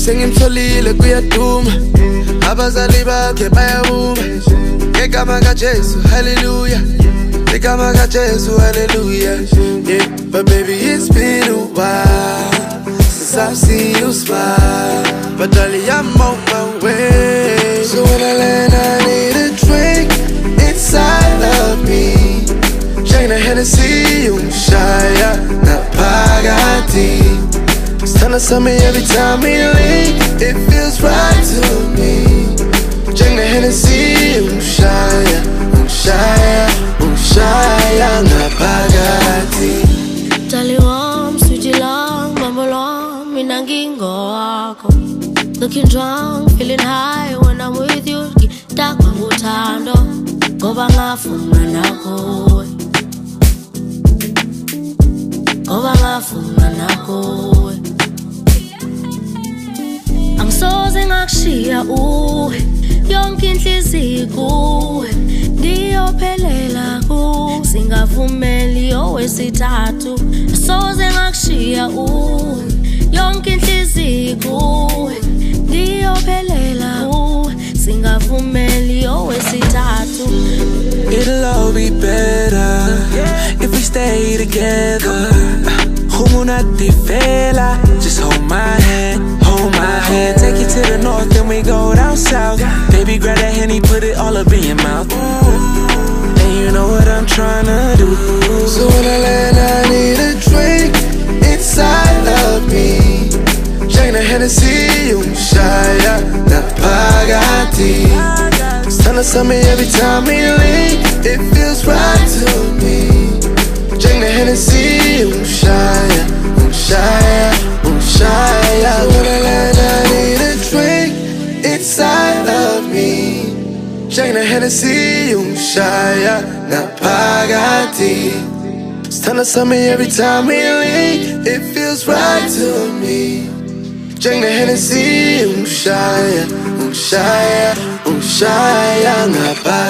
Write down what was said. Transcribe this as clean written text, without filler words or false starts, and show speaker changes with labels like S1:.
S1: sengimtholile kuyaduma abazali bakhe bayavuma ngegama kaJesu hallelujah ngegama kaJesu hallelujah yeah but baby it's been a while since I've seen you smile but darling I'm on my way so when I land I need a drink inside of me Jane the Hennessy umshaya naphakati Stunner to me every time we link it feels right to me Jane the Hennessy umshaya umshaya umshaya naphakati
S2: Tali warm, sweetie long, bumble long, mina ngingo wako Looking drunk, feeling high when I'm with you Takwa nguthando, ngoba ngafumana kuwe Ngoba ngafumana kuwe Angisoze ngakushiya uwe Yonke inhliziyo kuwe Ndiyophelela kuwe Singavumeli owesithathu Angisoze ngakushiya uwe Yonke inhliziyo kuwe Ndiyophelela kuwe Singavumeli owesithathu
S1: It'll all be better if we stay together Humunati fela Just hold my hand Take you to the north and we go down south Baby grab that Henny, put it all up in your mouth And you know what I'm tryna do So when I land I need a drink inside of me Jane the Hennessy umshaya naphakati Stunner to me every time we link it feels right to me Jane the Hennessy umshaya umshaya umshaya when I land I need a drink inside of me Jane the Hennessy umshaya naphakati Stunner to me every time we link it feels right to me Jane the Hennessy umshaya umshaya umshaya naphakati